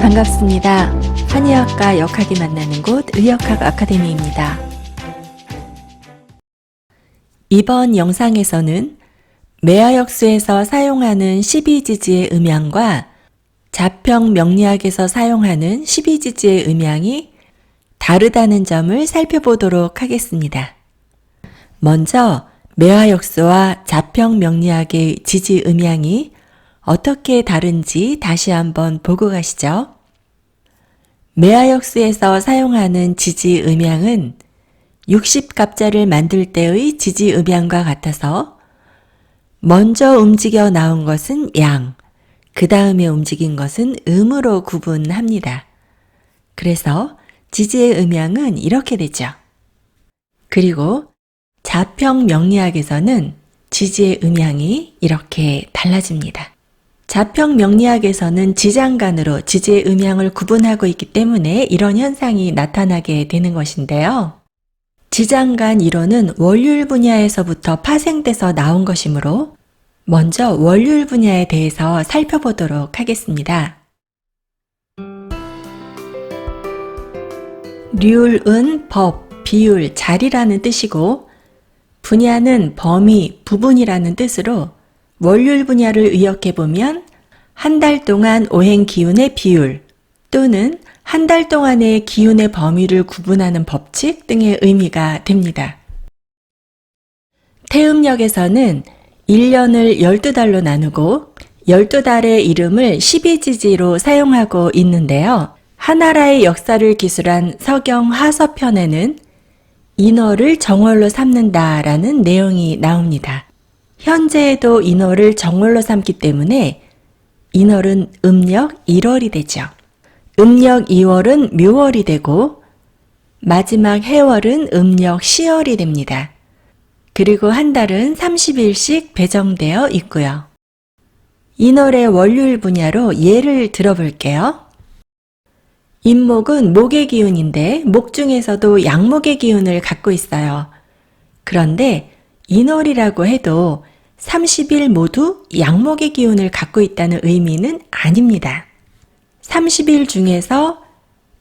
반갑습니다. 한의학과 역학이 만나는 곳 의역학 아카데미입니다. 이번 영상에서는 매화역수에서 사용하는 12지지의 음양과 자평 명리학에서 사용하는 12지지의 음양이 다르다는 점을 살펴보도록 하겠습니다. 먼저 매화역수와 자평 명리학의 지지 음양이 어떻게 다른지 다시 한번 보고 가시죠. 매화역수에서 사용하는 지지 음양은 60갑자를 만들 때의 지지 음양과 같아서 먼저 움직여 나온 것은 양, 그 다음에 움직인 것은 음으로 구분합니다. 그래서 지지의 음양은 이렇게 되죠. 그리고 자평 명리학에서는 지지의 음양이 이렇게 달라집니다. 자평 명리학에서는 지장간으로 지지의 음양을 구분하고 있기 때문에 이런 현상이 나타나게 되는 것인데요. 지장간 이론은 원률 분야에서부터 파생돼서 나온 것이므로 먼저 원률 분야에 대해서 살펴보도록 하겠습니다. 률은 법, 비율, 자리라는 뜻이고 분야는 범위, 부분이라는 뜻으로 원률 분야를 의역해보면 한 달 동안 오행 기운의 비율 또는 한 달 동안의 기운의 범위를 구분하는 법칙 등의 의미가 됩니다. 태음력에서는 1년을 12달로 나누고 12달의 이름을 12지지로 사용하고 있는데요. 하나라의 역사를 기술한 서경 하서편에는 인월을 정월로 삼는다라는 내용이 나옵니다. 현재에도 인월을 정월로 삼기 때문에 인월은 음력 1월이 되죠. 음력 2월은 묘월이 되고 마지막 해월은 음력 10월이 됩니다. 그리고 한 달은 30일씩 배정되어 있고요. 인월의 원률 분야로 예를 들어볼게요. 임목은 목의 기운인데 목 중에서도 양목의 기운을 갖고 있어요. 그런데 인월이라고 해도 30일 모두 양목의 기운을 갖고 있다는 의미는 아닙니다. 30일 중에서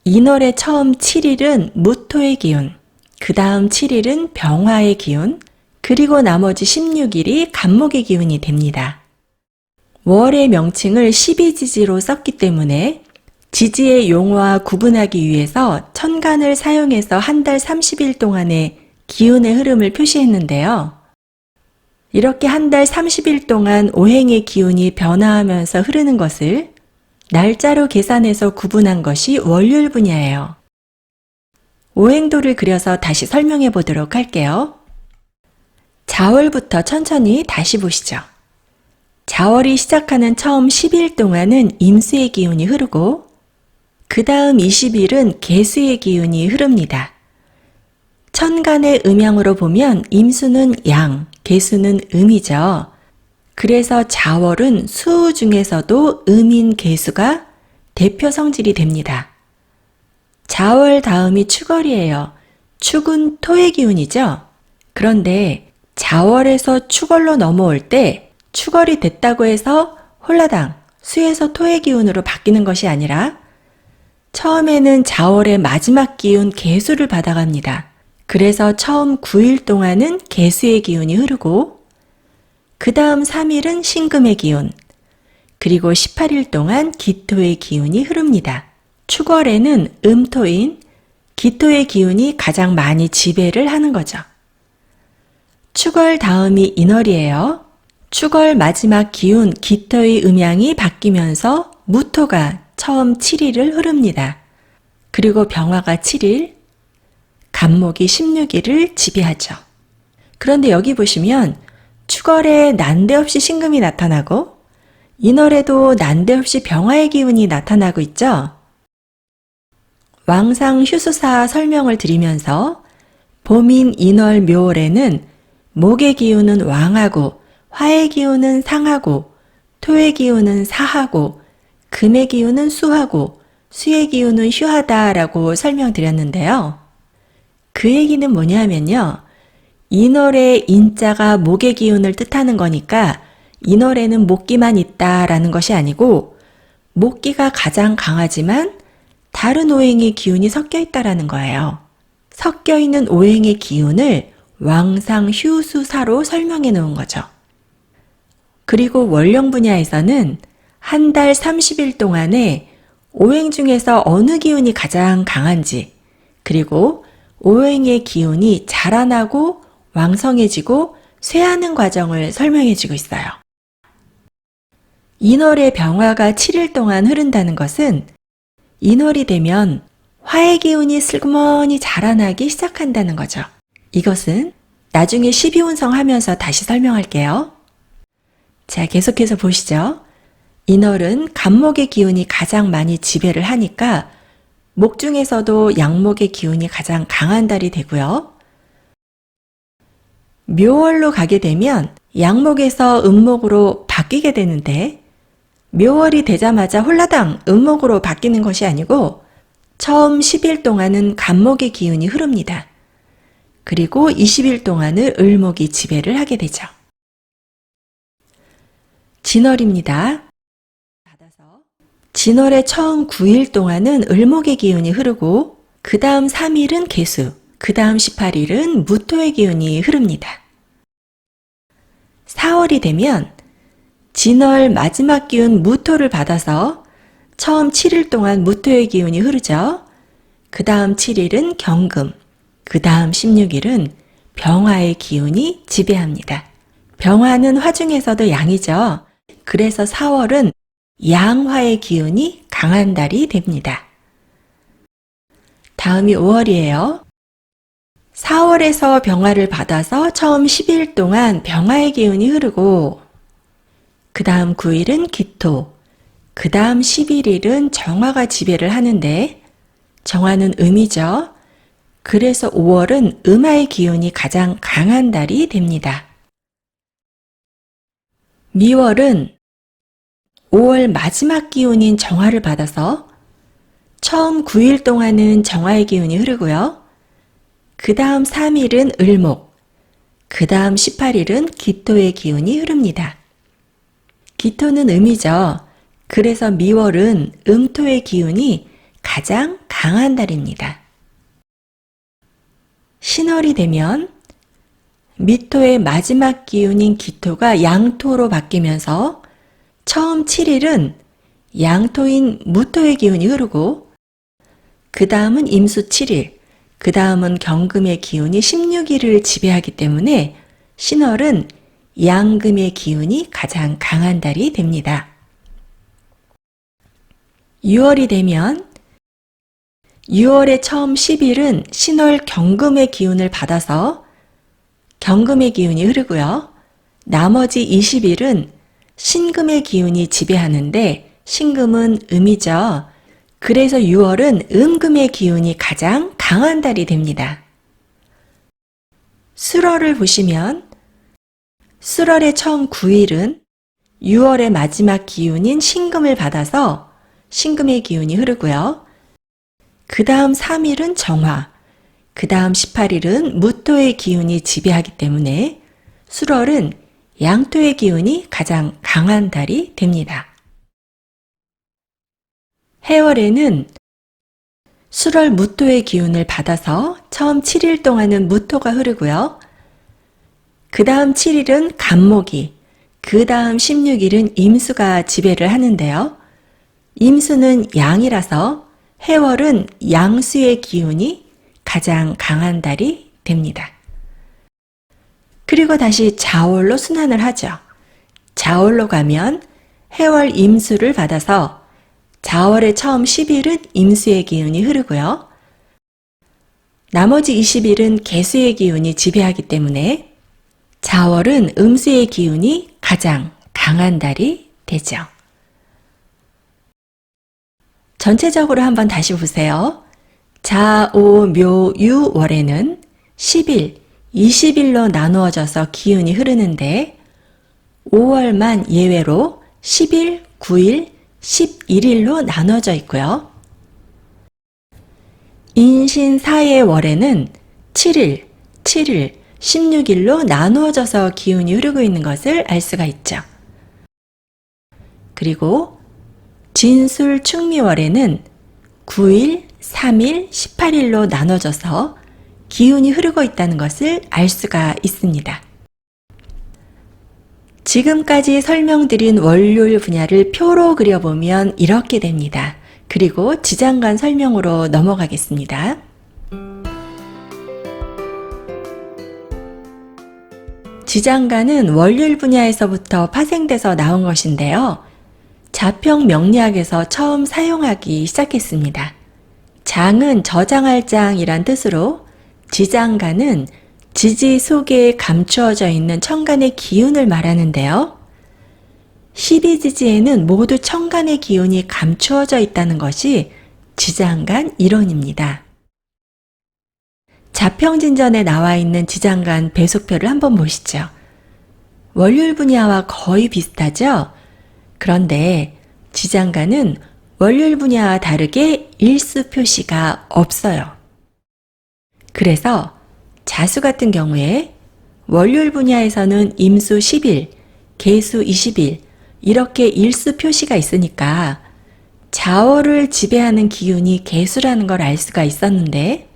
인월의 처음 7일은 무토의 기운, 그 다음 7일은 병화의 기운, 그리고 나머지 16일이 간목의 기운이 됩니다. 월의 명칭을 12지지로 썼기 때문에 지지의 용어와 구분하기 위해서 천간을 사용해서 한 달 30일 동안의 기운의 흐름을 표시했는데요. 이렇게 한 달 30일 동안 오행의 기운이 변화하면서 흐르는 것을 날짜로 계산해서 구분한 것이 원률 분야예요. 오행도를 그려서 다시 설명해 보도록 할게요. 자월부터 천천히 다시 보시죠. 자월이 시작하는 처음 10일 동안은 임수의 기운이 흐르고 그 다음 20일은 계수의 기운이 흐릅니다. 천간의 음양으로 보면 임수는 양, 계수는 음이죠. 그래서 자월은 수 중에서도 음인 계수가 대표 성질이 됩니다. 자월 다음이 축월이에요. 축은 토의 기운이죠. 그런데 자월에서 축월로 넘어올 때 축월이 됐다고 해서 홀라당 수에서 토의 기운으로 바뀌는 것이 아니라 처음에는 자월의 마지막 기운 계수를 받아갑니다. 그래서 처음 9일 동안은 계수의 기운이 흐르고 그 다음 3일은 신금의 기운, 그리고 18일 동안 기토의 기운이 흐릅니다. 축월에는 음토인 기토의 기운이 가장 많이 지배를 하는 거죠. 축월 다음이 인월이에요. 축월 마지막 기운 기토의 음양이 바뀌면서 무토가 처음 7일을 흐릅니다. 그리고 병화가 7일, 간목이 16일을 지배하죠. 그런데 여기 보시면 축월에 난데없이 신금이 나타나고 인월에도 난데없이 병화의 기운이 나타나고 있죠. 왕상 휴수사 설명을 드리면서 봄인 인월 묘월에는 목의 기운은 왕하고 화의 기운은 상하고 토의 기운은 사하고 금의 기운은 수하고 수의 기운은 휴하다라고 설명드렸는데요. 그 얘기는 뭐냐면요. 인월의 인자가 목의 기운을 뜻하는 거니까 인월에는 목기만 있다라는 것이 아니고 목기가 가장 강하지만 다른 오행의 기운이 섞여 있다라는 거예요. 섞여 있는 오행의 기운을 왕상휴수사로 설명해 놓은 거죠. 그리고 원령 분야에서는 한 달 30일 동안에 오행 중에서 어느 기운이 가장 강한지, 그리고 오행의 기운이 자라나고 왕성해지고 쇠하는 과정을 설명해 주고 있어요. 인월의 병화가 7일 동안 흐른다는 것은 인월이 되면 화의 기운이 슬그머니 자라나기 시작한다는 거죠. 이것은 나중에 12운성 하면서 다시 설명할게요. 자, 계속해서 보시죠. 인월은 간목의 기운이 가장 많이 지배를 하니까 목 중에서도 양목의 기운이 가장 강한 달이 되고요. 묘월로 가게 되면 양목에서 음목으로 바뀌게 되는데, 묘월이 되자마자 홀라당 음목으로 바뀌는 것이 아니고 처음 10일 동안은 간목의 기운이 흐릅니다. 그리고 20일 동안은 을목이 지배를 하게 되죠. 진월입니다. 진월의 처음 9일 동안은 을목의 기운이 흐르고 그 다음 3일은 계수, 그 다음 18일은 무토의 기운이 흐릅니다. 4월이 되면 진월 마지막 기운 무토를 받아서 처음 7일 동안 무토의 기운이 흐르죠. 그 다음 7일은 경금, 그 다음 16일은 병화의 기운이 지배합니다. 병화는 화 중에서도 양이죠. 그래서 4월은 양화의 기운이 강한 달이 됩니다. 다음이 5월이에요. 4월에서 병화를 받아서 처음 10일 동안 병화의 기운이 흐르고 그 다음 9일은 기토, 그 다음 11일은 정화가 지배를 하는데 정화는 음이죠. 그래서 5월은 음화의 기운이 가장 강한 달이 됩니다. 미월은 5월 마지막 기운인 정화를 받아서 처음 9일 동안은 정화의 기운이 흐르고요. 그 다음 3일은 을목, 그 다음 18일은 기토의 기운이 흐릅니다. 기토는 음이죠. 그래서 미월은 음토의 기운이 가장 강한 달입니다. 신월이 되면 미토의 마지막 기운인 기토가 양토로 바뀌면서 처음 7일은 양토인 무토의 기운이 흐르고 그 다음은 임수 7일, 그 다음은 경금의 기운이 16일을 지배하기 때문에 신월은 양금의 기운이 가장 강한 달이 됩니다. 6월이 되면 6월의 처음 10일은 신월 경금의 기운을 받아서 경금의 기운이 흐르고요. 나머지 20일은 신금의 기운이 지배하는데 신금은 음이죠. 그래서 6월은 음금의 기운이 가장 강한 달이 됩니다. 술월을 보시면 술월의 처음 9일은 6월의 마지막 기운인 신금을 받아서 신금의 기운이 흐르고요. 그 다음 3일은 정화, 그 다음 18일은 무토의 기운이 지배하기 때문에 술월은 양토의 기운이 가장 강한 달이 됩니다. 해월에는 술월 무토의 기운을 받아서 처음 7일 동안은 무토가 흐르고요. 그 다음 7일은 간목이, 그 다음 16일은 임수가 지배를 하는데요. 임수는 양이라서 해월은 양수의 기운이 가장 강한 달이 됩니다. 그리고 다시 자월로 순환을 하죠. 자월로 가면 해월 임수를 받아서 자월의 처음 10일은 임수의 기운이 흐르고요. 나머지 20일은 계수의 기운이 지배하기 때문에 자월은 음수의 기운이 가장 강한 달이 되죠. 전체적으로 한번 다시 보세요. 자, 오, 묘, 유, 월에는 10일, 20일로 나누어져서 기운이 흐르는데 5월만 예외로 10일, 9일, 11일로 나눠져 있고요. 인신사의 월에는 7일, 7일, 16일로 나누어져서 기운이 흐르고 있는 것을 알 수가 있죠. 그리고 진술 충미월에는 9일, 3일, 18일로 나눠져서 기운이 흐르고 있다는 것을 알 수가 있습니다. 지금까지 설명드린 월요일 분야를 표로 그려보면 이렇게 됩니다. 그리고 지장간 설명으로 넘어가겠습니다. 지장간은 월요일 분야에서부터 파생돼서 나온 것인데요. 자평 명리학에서 처음 사용하기 시작했습니다. 장은 저장할 장이란 뜻으로 지장간은 지지 속에 감추어져 있는 천간의 기운을 말하는데요. 12지지에는 모두 천간의 기운이 감추어져 있다는 것이 지장간 이론입니다. 자평진전에 나와 있는 지장간 배속표를 한번 보시죠. 월요일 분야와 거의 비슷하죠? 그런데 지장간은 월요일 분야와 다르게 일수 표시가 없어요. 그래서 자수 같은 경우에 월요일 분야에서는 임수 10일, 계수 20일 이렇게 일수 표시가 있으니까 자월을 지배하는 기운이 계수라는 걸 알 수가 있었는데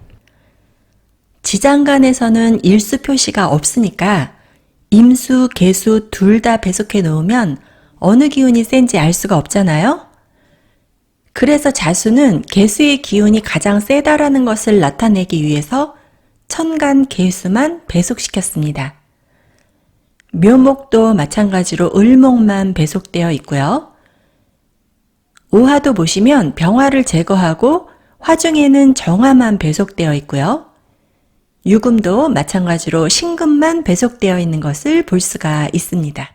지장간에서는 일수 표시가 없으니까 임수, 계수 둘 다 배속해 놓으면 어느 기운이 센지 알 수가 없잖아요? 그래서 자수는 계수의 기운이 가장 세다라는 것을 나타내기 위해서 천간 계수만 배속시켰습니다. 묘목도 마찬가지로 을목만 배속되어 있고요. 오화도 보시면 병화를 제거하고 화중에는 정화만 배속되어 있고요. 유금도 마찬가지로 신금만 배속되어 있는 것을 볼 수가 있습니다.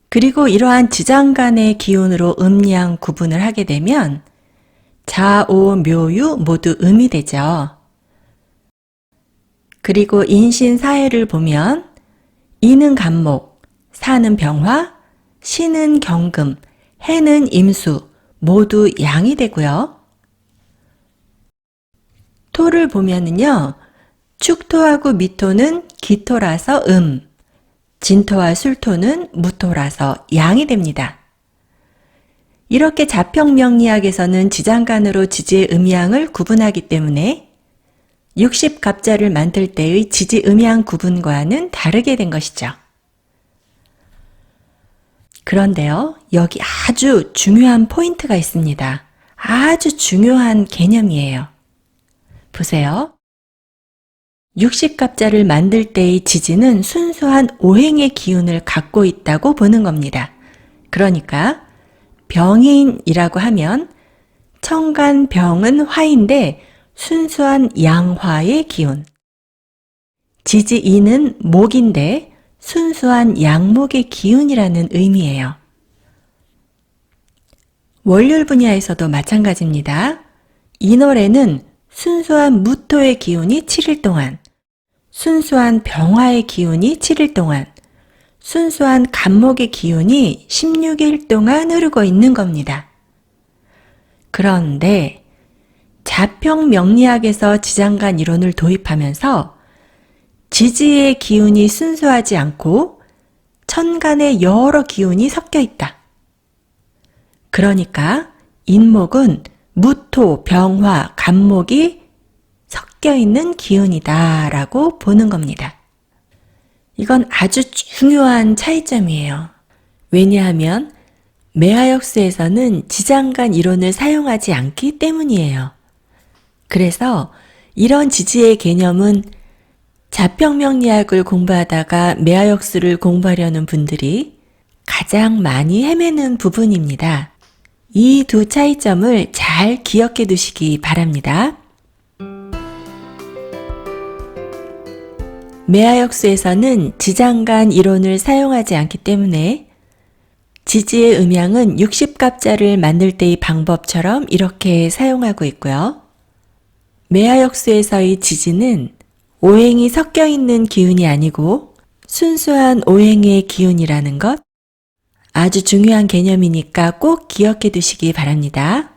그리고 이러한 지장간의 기운으로 음양 구분을 하게 되면 자오, 묘유 모두 음이 되죠. 그리고 인신사해를 보면 이는 간목, 사는 병화, 신은 경금, 해는 임수 모두 양이 되고요. 토를 보면은요. 축토하고 미토는 기토라서 진토와 술토는 무토라서 양이 됩니다. 이렇게 자평명리학에서는 지장간으로 지지의 음양을 구분하기 때문에 60갑자를 만들 때의 지지 음양 구분과는 다르게 된 것이죠. 그런데요, 여기 아주 중요한 포인트가 있습니다. 아주 중요한 개념이에요. 보세요. 60갑자를 만들 때의 지지는 순수한 오행의 기운을 갖고 있다고 보는 겁니다. 그러니까 병인이라고 하면 천간 병은 화인데 순수한 양화의 기운. 지지인은 목인데 순수한 양목의 기운이라는 의미예요. 월요일 분야에서도 마찬가지입니다. 인월에는 순수한 무토의 기운이 7일 동안, 순수한 병화의 기운이 7일 동안, 순수한 간목의 기운이 16일 동안 흐르고 있는 겁니다. 그런데 자평명리학에서 지장간 이론을 도입하면서 지지의 기운이 순수하지 않고 천간의 여러 기운이 섞여 있다. 그러니까 인목은 무토, 병화, 간목이 섞여 있는 기운이다 라고 보는 겁니다. 이건 아주 중요한 차이점이에요. 왜냐하면 매화역수에서는 지장간 이론을 사용하지 않기 때문이에요. 그래서 이런 지지의 개념은 자평명리학을 공부하다가 매화역수를 공부하려는 분들이 가장 많이 헤매는 부분입니다. 이 두 차이점을 잘 기억해 두시기 바랍니다. 매화역수에서는 지장간 이론을 사용하지 않기 때문에 지지의 음양은 60갑자를 만들 때의 방법처럼 이렇게 사용하고 있고요. 매화역수에서의 지지는 오행이 섞여 있는 기운이 아니고 순수한 오행의 기운이라는 것, 아주 중요한 개념이니까 꼭 기억해 두시기 바랍니다.